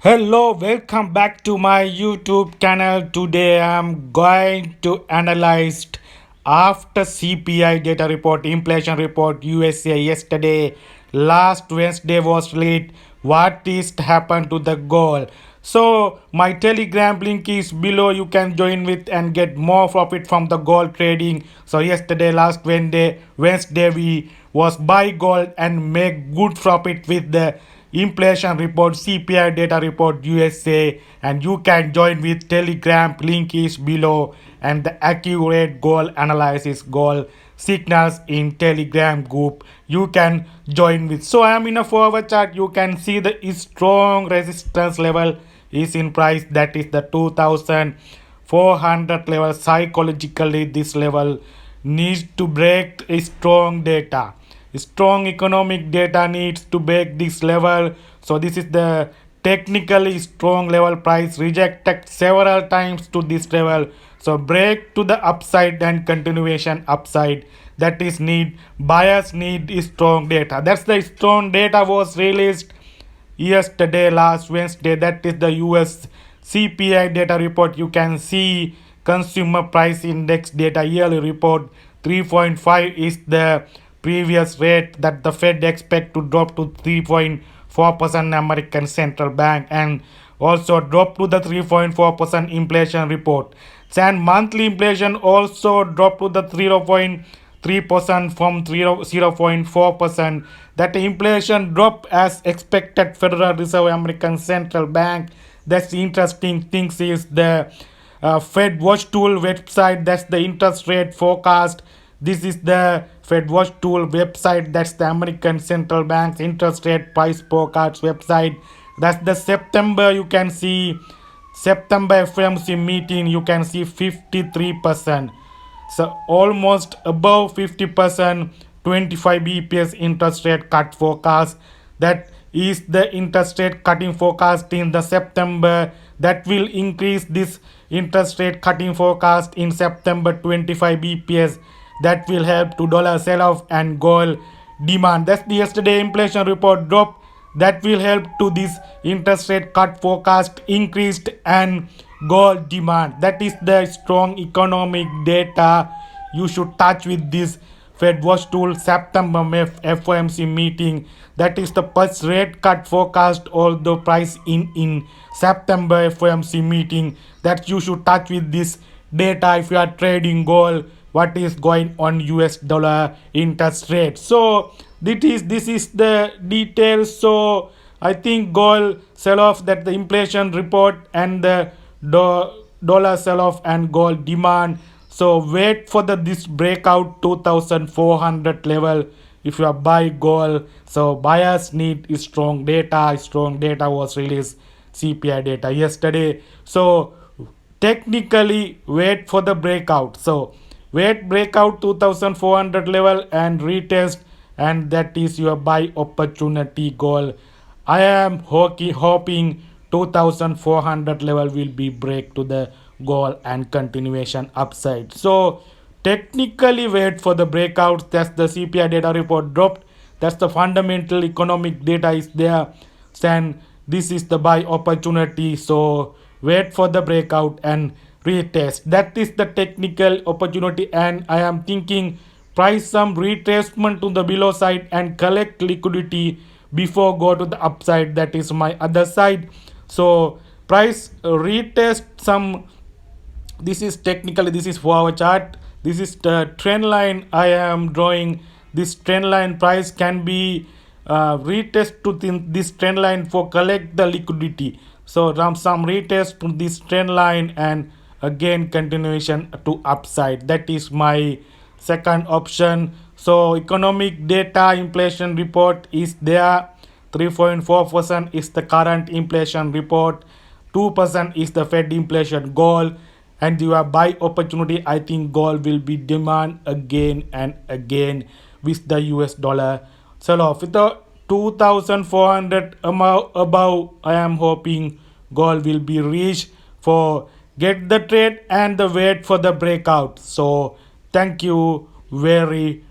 Hello, welcome back to my YouTube channel. Today I'm going to analyze after CPI data report, inflation report, USA yesterday, last Wednesday was late. What is happened to the gold? So my Telegram link is below. You can join with and get more profit from the gold trading. So yesterday, last Wednesday we was buy gold and make good profit with the inflation report, CPI data report USA, and you can join with Telegram. Link is below, and the accurate goal analysis goal signals in Telegram group you can join with. So I am in a forward chart. You can see the strong resistance level is in price, that is the 2400 level. Psychologically this level needs to break a strong data. Strong economic data needs to break this level. So this is the technically strong level. Price rejected several times to this level, so break to the upside and continuation upside. That is need buyers need strong data. That's the strong data was released yesterday, last Wednesday. That is the US CPI data report. You can see consumer price index data yearly report. 3.5 is the previous rate that the Fed expect to drop to 3.4% American Central Bank, and also drop to the 3.4% inflation report. And monthly inflation also dropped to the 0.3% from 0.4%. That inflation drop as expected. Federal Reserve American Central Bank. That's the interesting things is the Fed Watch Tool website. That's the interest rate forecast. This is the Fed Watch Tool website. That's the American Central Bank's interest rate price forecast website. That's the September. You can see September FMC meeting. You can see 53%. So almost above 50%. 25 bps interest rate cut forecast. That is the interest rate cutting forecast in the September. That will increase this interest rate cutting forecast in September 25 bps. That will help to dollar sell off and gold demand. That's the yesterday inflation report drop. That will help to this interest rate cut forecast increased and gold demand. That is the strong economic data you should touch with this Fed Watch Tool September FOMC meeting. That is the first rate cut forecast, although price in September FOMC meeting. That you should touch with this data if you are trading gold. What is going on US dollar interest rate? So this is the details. So I think gold sell off, that the inflation report and the dollar sell off and gold demand. So wait for this breakout 2400 level if you are buy gold. So buyers need strong data. Strong data was released CPI data yesterday. So technically wait for the breakout. So wait breakout 2400 level and retest, and that is your buy opportunity goal. I am hoping 2400 level will be break to the goal and continuation upside. So technically wait for the breakouts. That's the CPI data report dropped. That's the fundamental economic data is there. And this is the buy opportunity. So wait for the breakout and retest. That is the technical opportunity, and I am thinking price some retracement to the below side and collect liquidity before go to the upside. That is my other side. So price retest some. This is technically, this is for our chart. This is the trend line I am drawing. This trend line price can be retest to this trend line for collect the liquidity. So some retest to this trend line and again continuation to upside. That is my second option. So economic data inflation report is there. 3.4% is the current inflation report. 2% is the Fed inflation goal. And your buy opportunity, I think gold will be demand again and again with the US dollar sell off. With the 2400 above, I am hoping gold will be reached for get the trade and the wait for the breakout. So thank you very